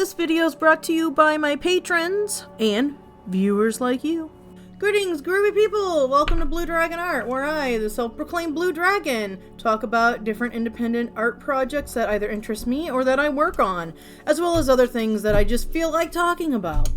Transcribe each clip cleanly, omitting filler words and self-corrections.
This video is brought to you by my patrons and viewers like you. Greetings, groovy people! Welcome to Blue Dragon Art, where I, the self-proclaimed Blue Dragon, talk about different independent art projects that either interest me or that I work on, as well as other things that I just feel like talking about.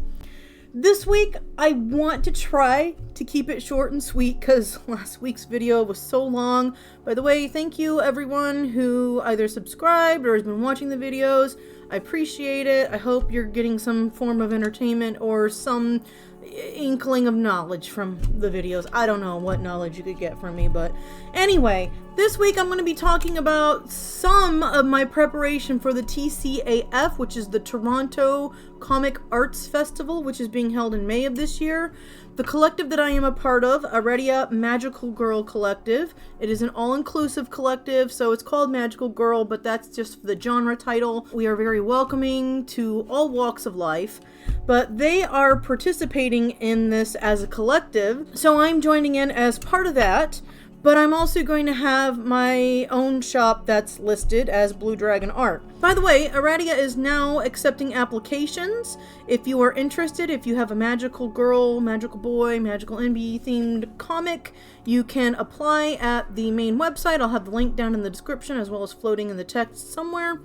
This week, I want to try to keep it short and sweet because last week's video was so long. By the way, thank you everyone who either subscribed or has been watching the videos. I appreciate it. I hope you're getting some form of entertainment or some inkling of knowledge from the videos. I don't know what knowledge you could get from me, but anyway, this week I'm going to be talking about some of my preparation for the TCAF, which is the Toronto Comic Arts Festival, which is being held in May of this year. The collective that I am a part of, Aradia Magical Girl Collective. It is an all-inclusive collective, so it's called Magical Girl, but that's just the genre title. We are very welcoming to all walks of life, but they are participating in this as a collective, so I'm joining in as part of that. But I'm also going to have my own shop that's listed as Blue Dragon Art. By the way, Aradia is now accepting applications. If you are interested, if you have a magical girl, magical boy, magical NB themed comic, you can apply at the main website. I'll have the link down in the description as well as floating in the text somewhere.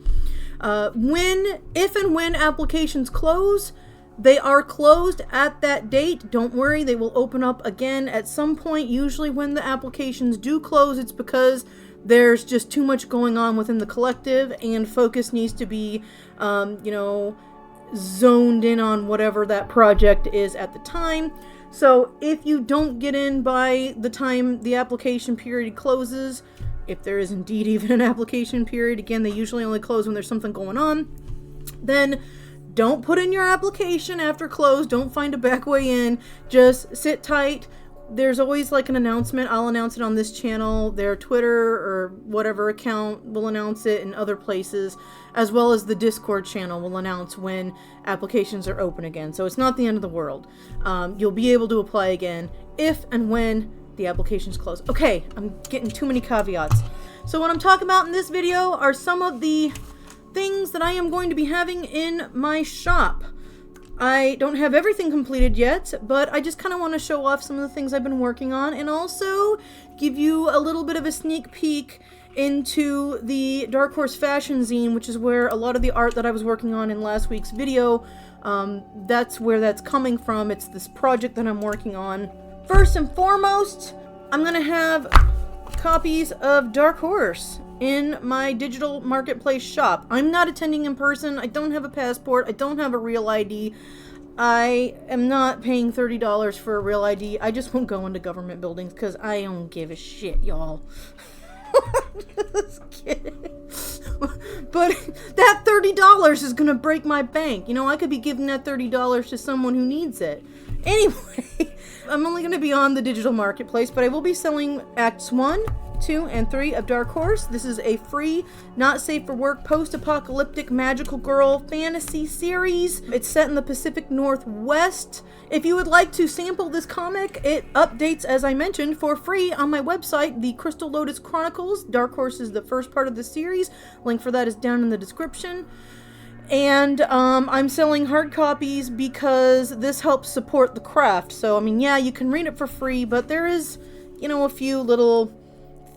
If and when applications close, they are closed at that date. Don't worry, they will open up again at some point. Usually when the applications do close, it's because there's just too much going on within the collective and focus needs to be, zoned in on whatever that project is at the time. So if you don't get in by the time the application period closes, if there is indeed even an application period, again, they usually only close when there's something going on, then don't put in your application after close. Don't find a back way in. Just sit tight. There's always like an announcement. I'll announce it on this channel. Their Twitter or whatever account will announce it in other places, as well as the Discord channel will announce when applications are open again. So it's not the end of the world. You'll be able to apply again if and when the applications close. Okay, I'm getting too many caveats. So what I'm talking about in this video are some of the things that I am going to be having in my shop. I don't have everything completed yet, but I just kind of want to show off some of the things I've been working on and also give you a little bit of a sneak peek into the Dark Horse Fashion Zine, which is where a lot of the art that I was working on in last week's video, that's where that's coming from. It's this project that I'm working on. First and foremost, I'm going to have copies of Dark Horse in my digital marketplace shop. I'm not attending in person. I don't have a passport. I don't have a real ID. I am not paying $30 for a real ID. I just won't go into government buildings because I don't give a shit, y'all. Just kidding. But that $30 is gonna break my bank. You know, I could be giving that $30 to someone who needs it. Anyway, I'm only gonna be on the digital marketplace, but I will be selling Acts 1, 2, and 3 of Dark Horse. This is a free, not safe for work, post-apocalyptic magical girl fantasy series. It's set in the Pacific Northwest. If you would like to sample this comic, it updates, as I mentioned, for free on my website, the Crystal Lotus Chronicles. Dark Horse is the first part of the series. Link for that is down in the description. And I'm selling hard copies because this helps support the craft. So, I mean, yeah, you can read it for free, but there is, a few little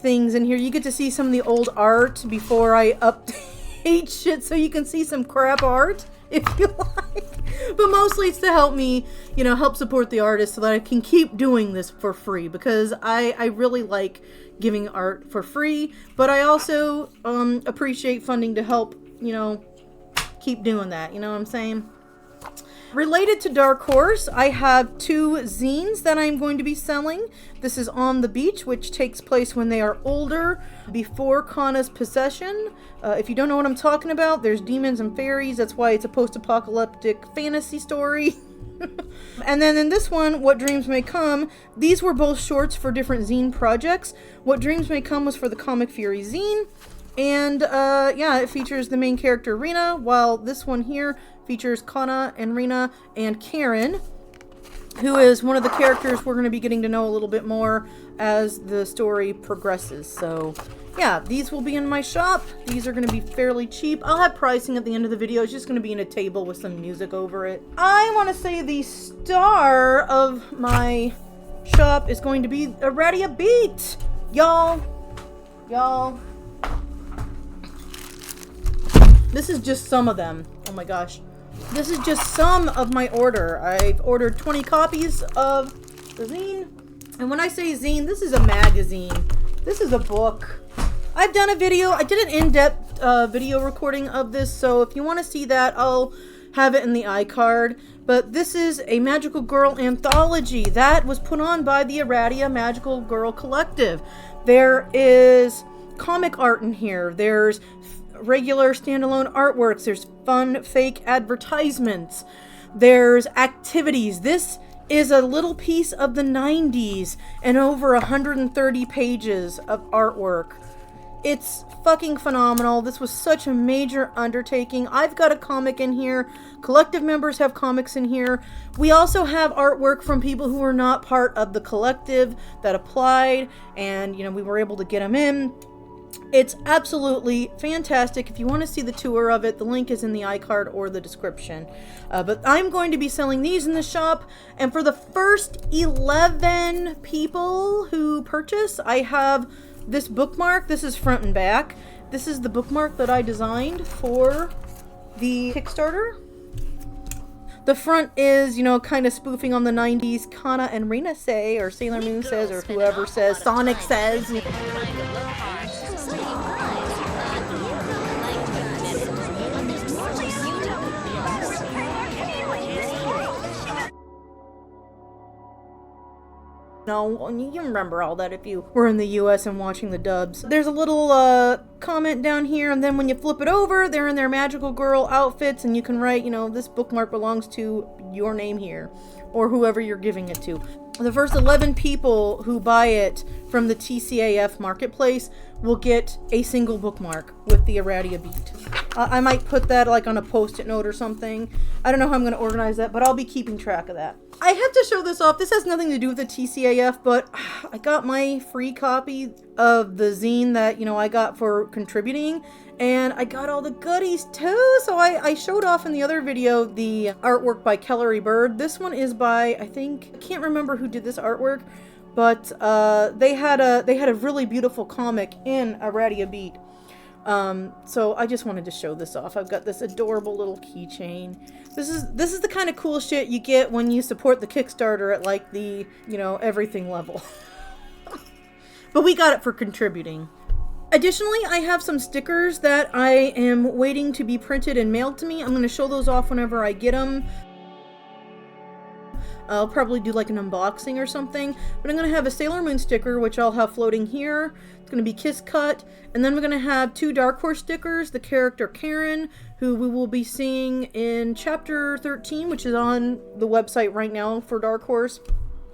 things in here. You get to see some of the old art before I update shit, so you can see some crap art if you like. But mostly it's to help me, help support the artist so that I can keep doing this for free, because I really like giving art for free, but I also appreciate funding to help, keep doing that. You know what I'm saying? Related to Dark Horse, I have 2 zines that I'm going to be selling. This is On the Beach, which takes place when they are older, before Kana's possession. If you don't know what I'm talking about, there's demons and fairies. That's why it's a post-apocalyptic fantasy story. And then in this one, What Dreams May Come, these were both shorts for different zine projects. What Dreams May Come was for the ComicFury zine. And it features the main character Rena, while this one here features Kana and Rena and Karen. who is one of the characters we're going to be getting to know a little bit more as the story progresses. So yeah, these will be in my shop. These are going to be fairly cheap. I'll have pricing at the end of the video. It's just going to be in a table with some music over it. I want to say the star of my shop is going to be Aradia Beat. Y'all. This is just some of them. Oh my gosh. This is just some of my order. I've ordered 20 copies of the zine. And when I say zine, this is a magazine. This is a book. I've done a video. I did an in-depth video recording of this. So if you want to see that, I'll have it in the iCard. But this is a Magical Girl anthology that was put on by the Aradia Magical Girl Collective. There is comic art in here. There's regular standalone artworks. There's fun fake advertisements. There's activities. This is a little piece of the 90s and over 130 pages of artwork. It's fucking phenomenal. This was such a major undertaking. I've got a comic in here. Collective members have comics in here. We also have artwork from people who were not part of the collective that applied, and we were able to get them in. It's absolutely fantastic. If you want to see the tour of it, the link is in the iCard or the description. But I'm going to be selling these in the shop, and for the first 11 people who purchase, I have this bookmark. This is front and back. This is the bookmark that I designed for the Kickstarter. The front is, kind of spoofing on the 90s. Kana and Rena say, or Sailor Moon says, or whoever says, Sonic says. No, you remember all that if you were in the US and watching the dubs. There's a little comment down here, and then when you flip it over, they're in their Magical Girl outfits, and you can write, this bookmark belongs to your name here, or whoever you're giving it to. The first 11 people who buy it from the TCAF marketplace will get a single bookmark with the Aradia Beat. I might put that on a post-it note or something. I don't know how I'm going to organize that, but I'll be keeping track of that. I have to show this off. This has nothing to do with the TCAF, but I got my free copy of the zine that, I got for contributing, and I got all the goodies too. So I showed off in the other video the artwork by Kellery Bird. This one is by, I can't remember who did this artwork, but they had a really beautiful comic in Aradia Beat. So I just wanted to show this off. I've got this adorable little keychain. This is the kind of cool shit you get when you support the Kickstarter at the, everything level. But we got it for contributing. Additionally, I have some stickers that I am waiting to be printed and mailed to me. I'm going to show those off whenever I get them. I'll probably do an unboxing or something, but I'm going to have a Sailor Moon sticker, which I'll have floating here. It's going to be Kiss Cut, and then we're going to have 2 Dark Horse stickers, the character Karen, who we will be seeing in Chapter 13, which is on the website right now for Dark Horse.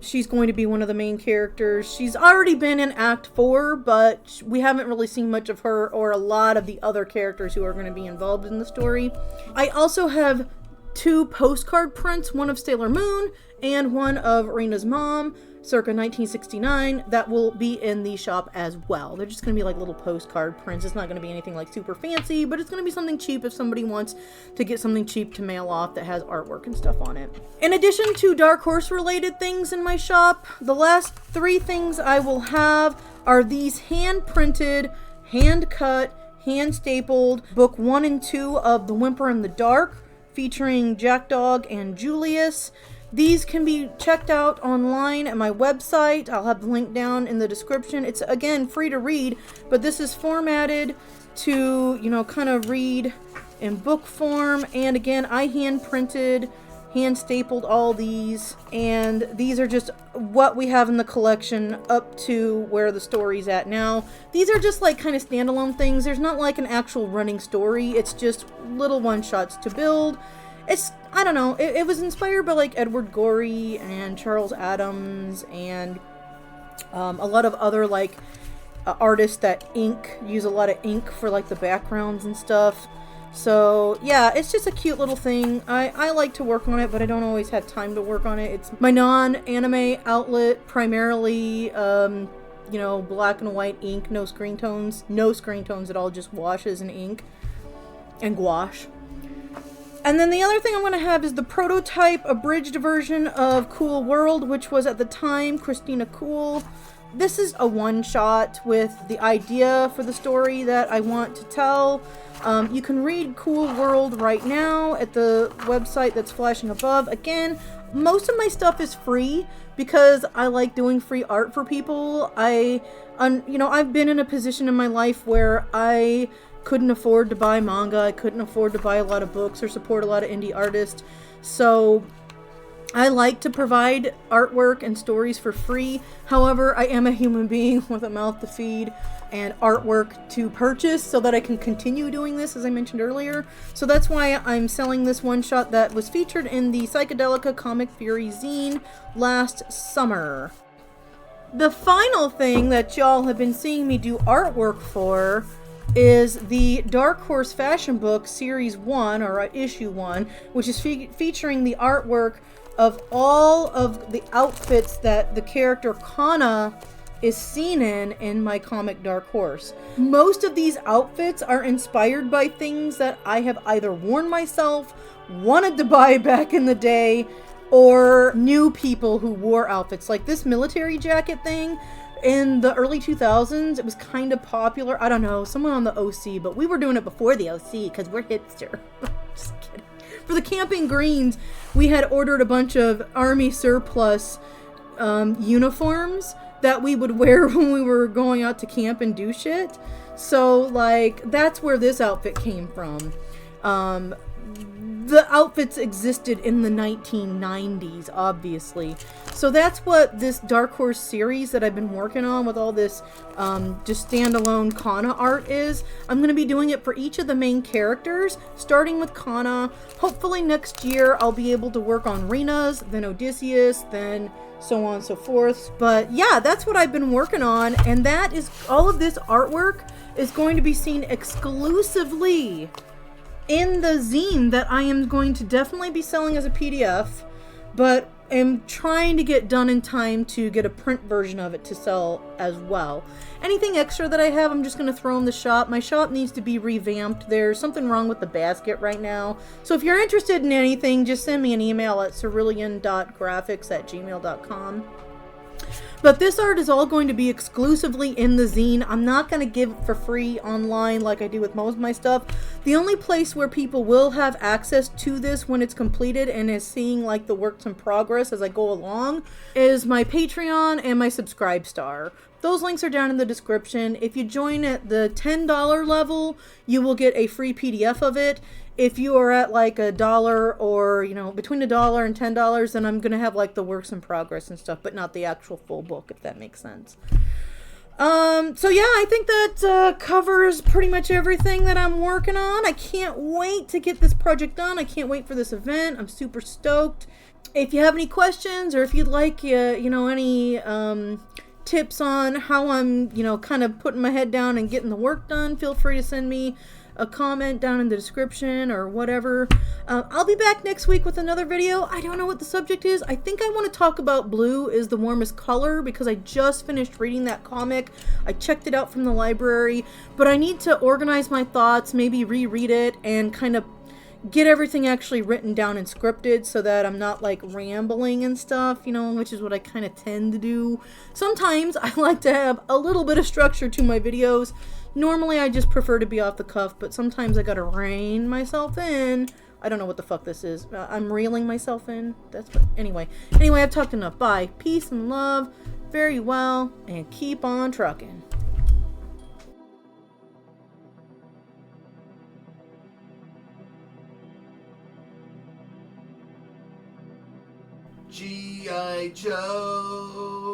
She's going to be one of the main characters. She's already been in Act 4, but we haven't really seen much of her or a lot of the other characters who are going to be involved in the story. I also have 2 postcard prints, one of Sailor Moon and one of Rena's mom, circa 1969, that will be in the shop as well. They're just going to be little postcard prints. It's not going to be anything super fancy, but it's going to be something cheap if somebody wants to get something cheap to mail off that has artwork and stuff on it. In addition to Dark Horse related things in my shop, the last 3 things I will have are these hand-printed, hand-cut, hand-stapled book 1 and 2 of The Whimper in the Dark, featuring Jackdog and Julius. These can be checked out online at my website. I'll have the link down in the description. It's, again, free to read, but this is formatted to, kind of read in book form. And again, I hand-printed, hand-stapled all these, and these are just what we have in the collection up to where the story's at now. These are just kind of standalone things. There's not an actual running story. It's just little one-shots to build. I don't know, it was inspired by Edward Gorey and Charles Addams and a lot of other artists that use a lot of ink for the backgrounds and stuff. So yeah, it's just a cute little thing. I like to work on it, but I don't always have time to work on it. It's my non-anime outlet, primarily, you know, black and white ink, no screen tones. No screen tones at all, just washes and ink and gouache. And then the other thing I'm going to have is the prototype abridged version of Cool World, which was at the time Christina Cool. This is a one-shot with the idea for the story that I want to tell. You can read Cool World right now at the website that's flashing above. Again, most of my stuff is free because I like doing free art for people. You know, I've been in a position in my life where I couldn't afford to buy manga. I couldn't afford to buy a lot of books or support a lot of indie artists. So I like to provide artwork and stories for free. However, I am a human being with a mouth to feed and artwork to purchase so that I can continue doing this, as I mentioned earlier. So that's why I'm selling this one shot that was featured in the Psychedelica ComicFury zine last summer. The final thing that y'all have been seeing me do artwork for is the Dark Horse Fashion Book Series 1, or Issue 1, which is featuring the artwork of all of the outfits that the character Kana is seen in my comic Dark Horse. Most of these outfits are inspired by things that I have either worn myself, wanted to buy back in the day, or knew people who wore outfits. Like this military jacket thing, in the early 2000s, it was kind of popular. I don't know, someone on the OC, but we were doing it before the OC because we're hipster. Just kidding. For the Camping Greens, we had ordered a bunch of Army surplus uniforms that we would wear when we were going out to camp and do shit. So, like, that's where this outfit came from. The outfits existed in the 1990s, obviously. So that's what this Dark Horse series that I've been working on with all this just standalone Kana art is. I'm going to be doing it for each of the main characters, starting with Kana. Hopefully next year I'll be able to work on Rina's, then Odysseus, then so on and so forth. But yeah, that's what I've been working on, and that is all of this artwork is going to be seen exclusively in the zine that I am going to definitely be selling as a PDF, but am trying to get done in time to get a print version of it to sell as well. Anything extra that I have, I'm just going to throw in the shop. My shop needs to be revamped. There's something wrong with the basket right now. So if you're interested in anything, just send me an email at cerulean.graphics@gmail.com. But this art is all going to be exclusively in the zine. I'm not going to give it for free online like I do with most of my stuff. The only place where people will have access to this when it's completed and is seeing like the works in progress as I go along is my Patreon and my Subscribestar. Those links are down in the description. If you join at the $10 level, you will get a free PDF of it. If you are at like $1 or, you know, between $1 and $10, then I'm going to have like the works in progress and stuff, but not the actual full book, if that makes sense. So yeah, I think that covers pretty much everything that I'm working on. I can't wait to get this project done. I can't wait for this event. I'm super stoked. If you have any questions or if you'd like, you know, any tips on how I'm, you know, kind of putting my head down and getting the work done, feel free to send me a comment down in the description or whatever. I'll be back next week with another video. I don't know what the subject is. I think I want to talk about blue is the warmest color because I just finished reading that comic. I checked it out from the library, but I need to organize my thoughts, maybe reread it and kind of get everything actually written down and scripted so that I'm not like rambling and stuff, you know, which is what I kind of tend to do. Sometimes I like to have a little bit of structure to my videos. Normally I just prefer to be off the cuff, but sometimes I gotta rein myself in. I don't know what the fuck this is. I'm reeling myself in. That's what. Anyway, I've talked enough. Bye. Peace and love. Very well. And keep on trucking. G.I. Joe.